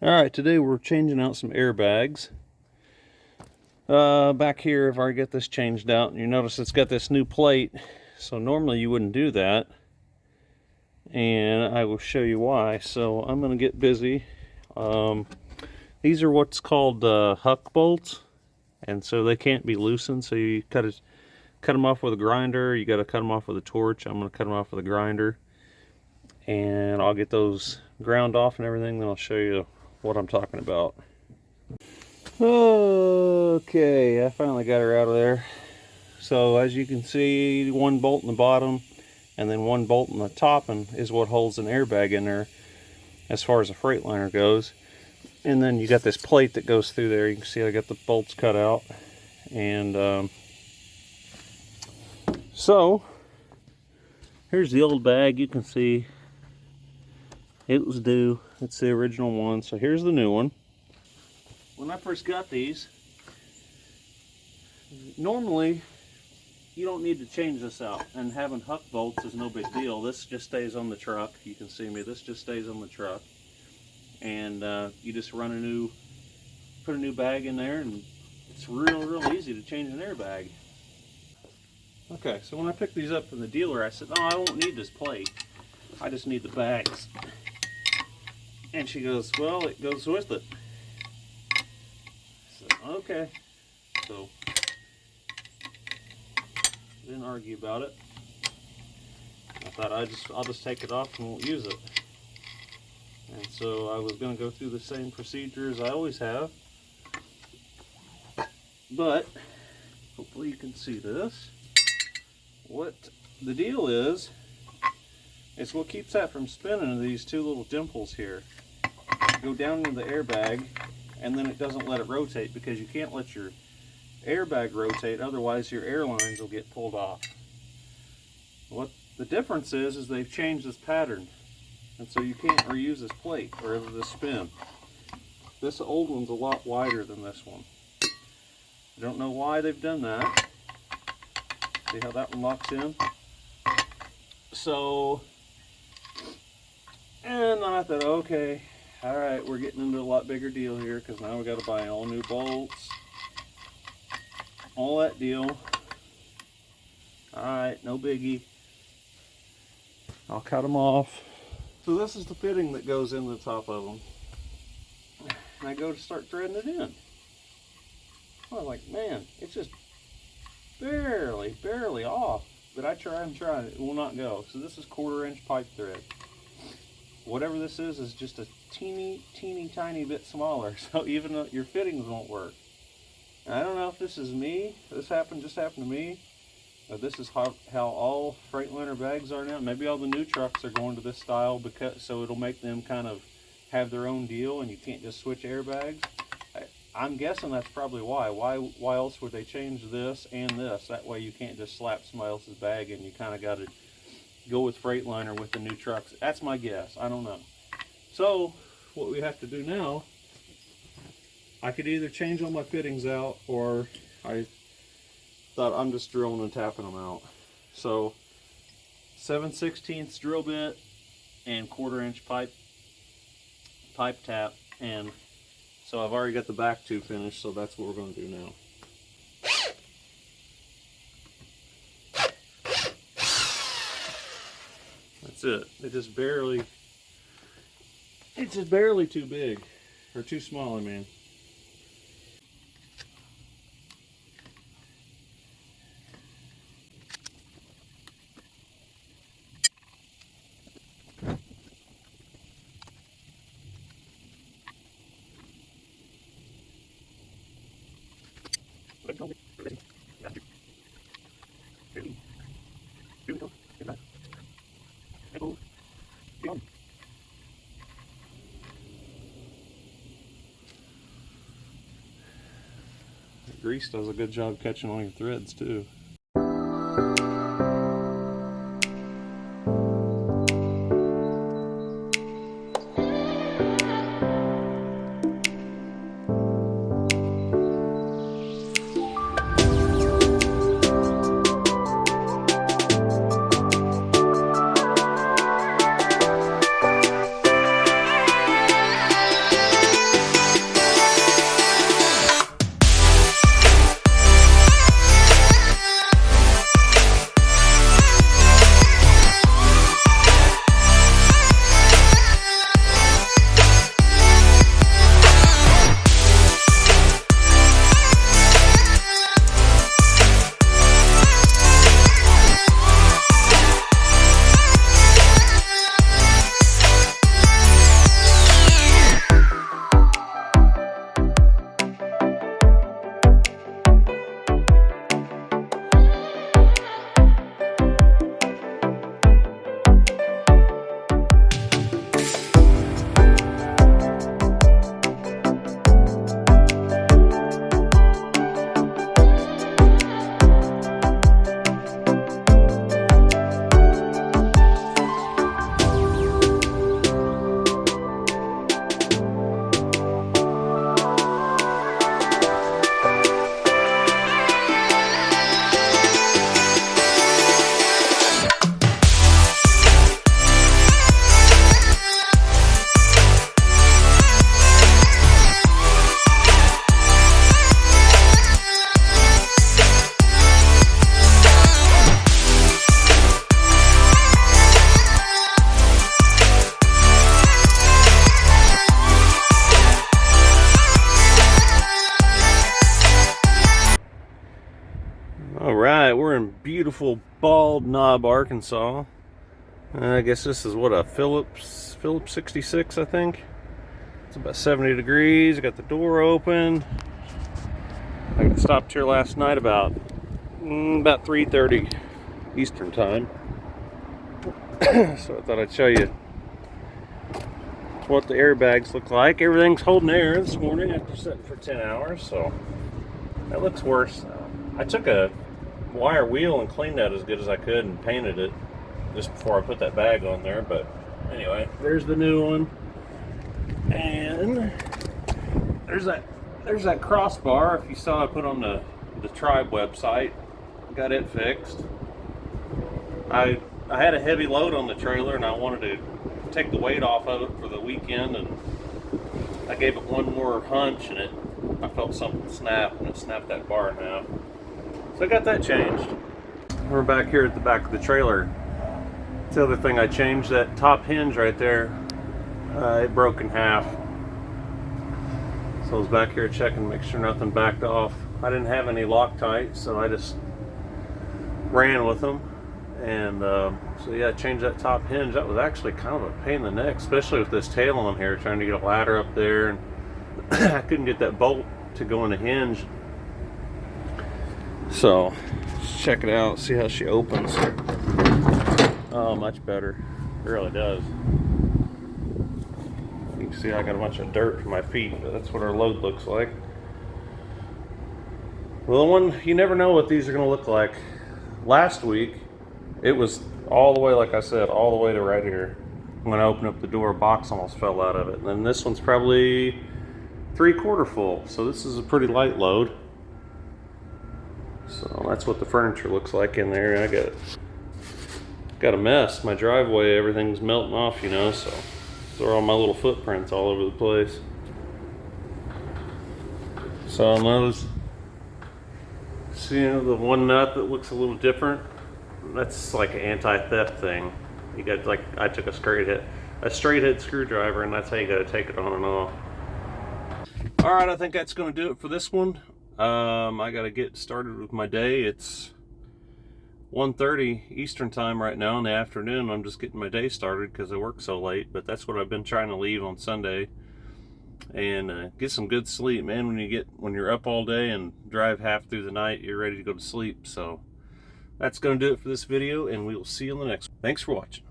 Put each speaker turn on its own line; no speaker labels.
Alright, today we're changing out some airbags. Back here, I've already got this changed out, and you notice it's got this new plate, so normally you wouldn't do that, and I will show you why. So I'm going to get busy. These are what's called huck bolts, and so they can't be loosened, so you cut them off with a grinder. You got to cut them off with a torch. I'm going to cut them off with a grinder, and I'll get those ground off and everything, then I'll show you what I'm talking about. Okay, I finally got her out of there. So as you can see, one bolt in the bottom and then one bolt in the top is what holds an airbag in there as far as a Freightliner goes. And then you got this plate that goes through there. You can see I got the bolts cut out. And so here's the old bag. You can see it was due. It's the original one. So here's the new one. When I first got these, normally you don't need to change this out, and having huck bolts is no big deal. This just stays on the truck. You can see me. This just stays on the truck, and you just put a new bag in there, and it's real easy to change an airbag. Okay, so when I picked these up from the dealer, I said, "No, I won't need this plate. I just need the bags." And she goes, "Well, it goes with it." I said, "Okay." So didn't argue about it. I thought I'll just take it off and won't use it. And so I was going to go through the same procedure as I always have. But hopefully you can see this. What the deal is, it's what keeps that from spinning, these two little dimples here. Go down into the airbag, and then it doesn't let it rotate, because you can't let your airbag rotate, otherwise your air lines will get pulled off. What the difference is they've changed this pattern, and so you can't reuse this plate or this spin. This old one's a lot wider than this one. I don't know why they've done that. See how that one locks in? So, and then I thought, okay, all right, we're getting into a lot bigger deal here, because now we got to buy all new bolts, all that deal. All right, no biggie. I'll cut them off. So this is the fitting that goes in the top of them. And I go to start threading it in. I'm like, man, it's just barely off. But I try and try, it will not go. So this is 1/4 inch pipe thread. Whatever this is just a teeny tiny bit smaller, so even though your fittings won't work. And I don't know if this is me, just happened to me, or this is how all Freightliner bags are now. Maybe all the new trucks are going to this style, so it'll make them kind of have their own deal, and you can't just switch airbags. I'm guessing that's probably why. Why else would they change this and this? That way you can't just slap somebody else's bag, and you kind of got to go with Freightliner with the new trucks. That's my guess. I don't know. So what we have to do now, I could either change all my fittings out, or I thought I'm just drilling and tapping them out. So 7/16 drill bit and 1/4 inch pipe tap, and so I've already got the back two finished, so that's what we're going to do now. That's it. It's just barely too big, or too small, I mean. Grease does a good job catching all your threads too. Alright, we're in beautiful Bald Knob, Arkansas. I guess this is what, a Phillips 66, I think. It's about 70 degrees. Got the door open. I got stopped here last night about 3:30 Eastern time. So I thought I'd show you what the airbags look like. Everything's holding air this morning after sitting for 10 hours, so that looks worse. I took a wire wheel and cleaned that as good as I could and painted it just before I put that bag on there. But anyway, there's the new one, and there's that crossbar. If you saw, I put on the Tribe website. Got it fixed. I had a heavy load on the trailer and I wanted to take the weight off of it for the weekend, and I gave it one more hunch and I felt something snap, and it snapped that bar in half. So I got that changed. We're back here at the back of the trailer. The other thing I changed, that top hinge right there, it broke in half. So I was back here checking to make sure nothing backed off. I didn't have any Loctite, so I just ran with them. And so yeah, I changed that top hinge. That was actually kind of a pain in the neck, especially with this tail on here, trying to get a ladder up there, and I couldn't get that bolt to go in the hinge. So let's check it out, see how she opens. Oh, much better. It really does. You can see I got a bunch of dirt for my feet, but that's what our load looks like. Well, you never know what these are going to look like. Last week, it was all the way, like I said, all the way to right here. When I opened up the door, a box almost fell out of it. And then this one's probably 3/4 full. So this is a pretty light load. So that's what the furniture looks like in there. I got a mess. My driveway, everything's melting off, you know, so there are all my little footprints all over the place. So on those, see, you know, the one nut that looks a little different, that's like an anti-theft thing. You got, like, I took a straight head screwdriver, and that's how you got to take it on and off. All right, I think that's going to do it for this one. I got to get started with my day. It's 1:30 Eastern time right now in the afternoon. I'm just getting my day started because I work so late, but that's what I've been trying to leave on Sunday, and get some good sleep, man. When you're up all day and drive half through the night, you're ready to go to sleep. So that's going to do it for this video, and we will see you in the next one. Thanks for watching.